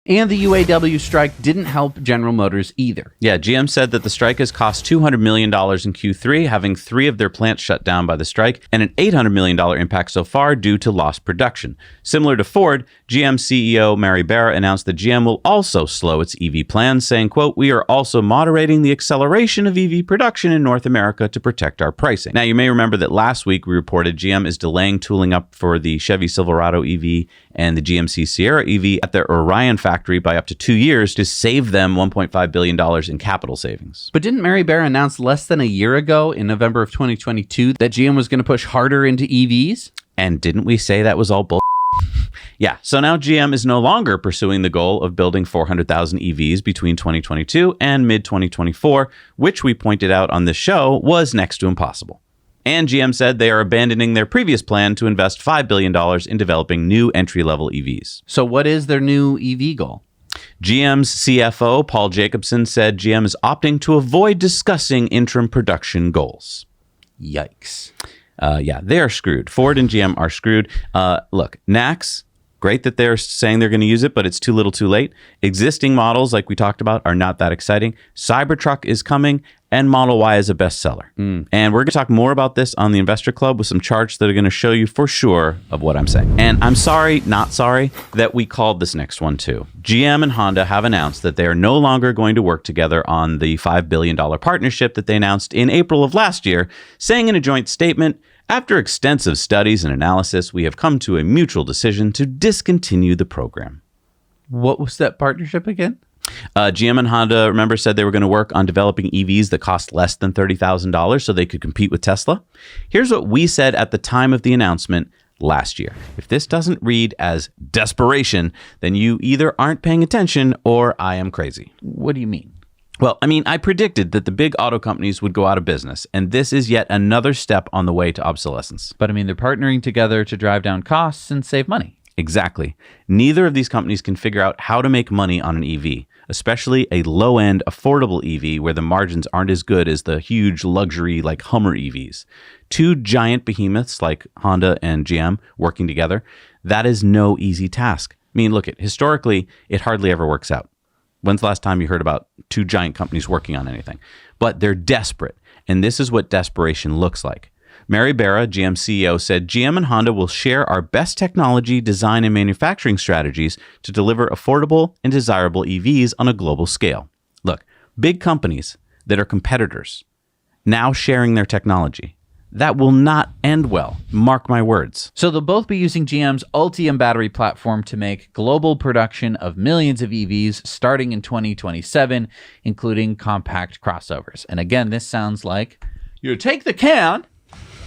And the UAW strike didn't help General Motors either. Yeah, GM said that the strike has cost $200 million in Q3, having 3 of their plants shut down by the strike, and an $800 million impact so far due to lost production. Similar to Ford, GM CEO Mary Barra announced that GM will also slow its EV plans, saying, quote, "We are also moderating the acceleration of EV production in North America to protect our pricing." Now, you may remember that last week we reported GM is delaying tooling up for the Chevy Silverado EV and the GMC Sierra EV at their Orion factory by up to 2 years to save them $1.5 billion in capital savings. But didn't Mary Barra announce less than a year ago, in November of 2022, that GM was going to push harder into EVs? And didn't we say that was all bull? Yeah, so now GM is no longer pursuing the goal of building 400,000 EVs between 2022 and mid-2024, which we pointed out on this show was next to impossible. And GM said they are abandoning their previous plan to invest $5 billion in developing new entry-level EVs. So what is their new EV goal? GM's CFO, Paul Jacobson, said GM is opting to avoid discussing interim production goals. Yikes. Yeah, they are screwed. Ford and GM are screwed. Look, NACS, great that they're saying they're going to use it, but it's too little too late. Existing models, like we talked about, are not that exciting. Cybertruck is coming, and Model Y is a bestseller. And we're going to talk more about this on the Investor Club with some charts that are going to show you for sure of what I'm saying. And I'm sorry, not sorry, that we called this next one too. GM and Honda have announced that they are no longer going to work together on the $5 billion partnership that they announced in April of last year, saying in a joint statement, "After extensive studies and analysis, we have come to a mutual decision to discontinue the program." What was that partnership again? GM and Honda, remember, said they were going to work on developing EVs that cost less than $30,000 so they could compete with Tesla. Here's what we said at the time of the announcement last year. If this doesn't read as desperation, then you either aren't paying attention or I am crazy. What do you mean? Well, I mean, I predicted that the big auto companies would go out of business, and this is yet another step on the way to obsolescence. But I mean, they're partnering together to drive down costs and save money. Exactly. Neither of these companies can figure out how to make money on an EV, especially a low-end, affordable EV where the margins aren't as good as the huge luxury like Hummer EVs. Two giant behemoths like Honda and GM working together, that is no easy task. I mean, look, historically, it hardly ever works out. When's the last time you heard about two giant companies working on anything? But they're desperate, and this is what desperation looks like. Mary Barra, GM CEO, said GM and Honda will share our best technology, design, and manufacturing strategies to deliver affordable and desirable EVs on a global scale. Look, big companies that are competitors now sharing their technology. That will not end well. Mark my words. So they'll both be using GM's Ultium battery platform to make global production of millions of EVs starting in 2027, including compact crossovers. And again, this sounds like you take the can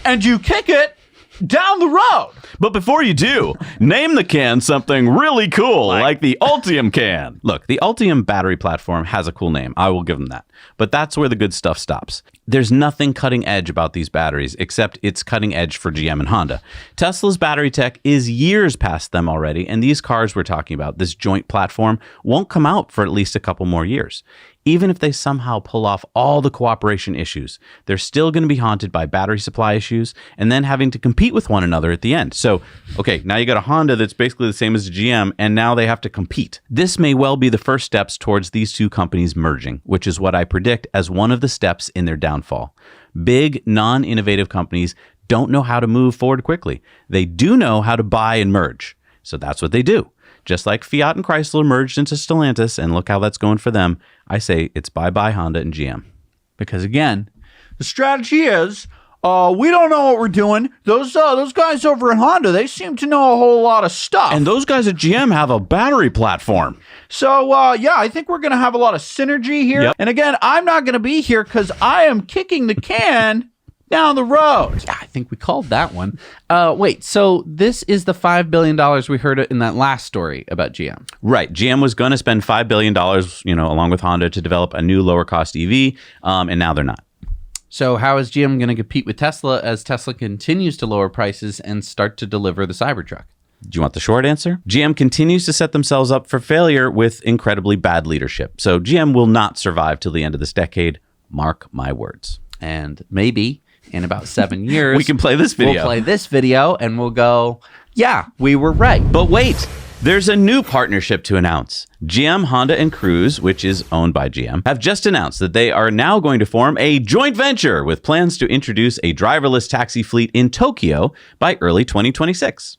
and you kick it down the road. But before you do, name the can something really cool, like the Ultium can. Look, the Ultium battery platform has a cool name. I will give them that. But that's where the good stuff stops. There's nothing cutting edge about these batteries, except it's cutting edge for GM and Honda. Tesla's battery tech is years past them already, and these cars we're talking about, this joint platform, won't come out for at least a couple more years. Even if they somehow pull off all the cooperation issues, they're still going to be haunted by battery supply issues and then having to compete with one another at the end. So, okay, now you got a Honda that's basically the same as a GM, and now they have to compete. This may well be the first steps towards these two companies merging, which is what I predict as one of the steps in their downfall. Big, non-innovative companies don't know how to move forward quickly. They do know how to buy and merge. So that's what they do. Just like Fiat and Chrysler merged into Stellantis, and look how that's going for them, I say it's bye-bye Honda and GM. Because again, the strategy is, we don't know what we're doing. Those guys over at Honda, they seem to know a whole lot of stuff. And those guys at GM have a battery platform. So, yeah, I think we're going to have a lot of synergy here. Yep. And again, I'm not going to be here because I am kicking the can down the road. Yeah, I think we called that one. Wait, so this is the $5 billion we heard in that last story about GM. Right. GM was going to spend $5 billion, along with Honda to develop a new lower cost EV, and now they're not. So how is GM going to compete with Tesla as Tesla continues to lower prices and start to deliver the Cybertruck? Do you want the short answer? GM continues to set themselves up for failure with incredibly bad leadership. So GM will not survive till the end of this decade. Mark my words. And maybe in about 7 years, we can play this video. We'll play this video and we'll go, yeah, we were right. But wait, There's a new partnership to announce. GM, Honda, and Cruise, which is owned by GM, have just announced that they are now going to form a joint venture with plans to introduce a driverless taxi fleet in Tokyo by early 2026.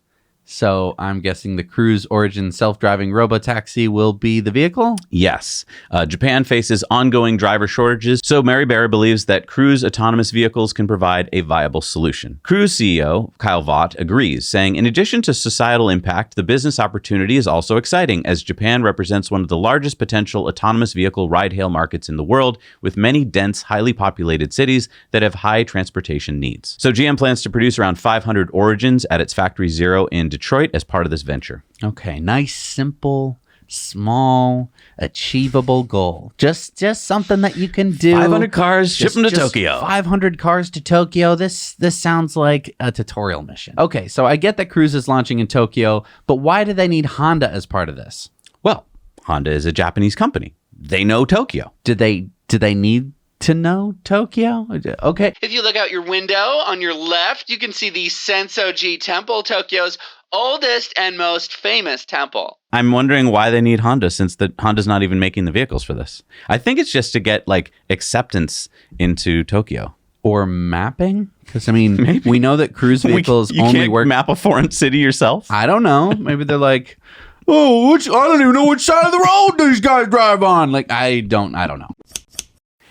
So I'm guessing the Cruise Origin self-driving robotaxi will be the vehicle? Yes. Japan faces ongoing driver shortages, so Mary Barra believes that Cruise autonomous vehicles can provide a viable solution. Cruise CEO Kyle Vaught agrees, saying, in addition to societal impact, the business opportunity is also exciting, as Japan represents one of the largest potential autonomous vehicle ride-hail markets in the world, with many dense, highly populated cities that have high transportation needs. So GM plans to produce around 500 Origins at its Factory Zero in Detroit as part of this venture. Okay, nice, simple, small, achievable goal. Just something that you can do. 500 cars, ship them to Just Tokyo. 500 cars to Tokyo. This sounds like a tutorial mission. Okay, so I get that Cruise is launching in Tokyo, but why do they need Honda as part of this? Well, Honda is a Japanese company. They know Tokyo. Do they need to know Tokyo? Okay. If you look out your window on your left, you can see the Sensoji Temple, Tokyo's oldest and most famous temple. I'm wondering why they need Honda, since Honda's not even making the vehicles for this. I think it's just to get like acceptance into Tokyo. Or mapping? Because I mean, Maybe. we know that Cruise vehicles you only can't work. map a foreign city yourself. I don't know. Maybe they're like, oh, I don't even know which side of the road these guys drive on. Like, I don't know.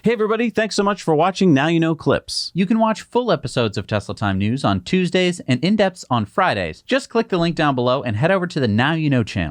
Hey everybody, thanks so much for watching Now You Know Clips. You can watch full episodes of Tesla Time News on Tuesdays and in-depths on Fridays. Just click the link down below and head over to the Now You Know channel.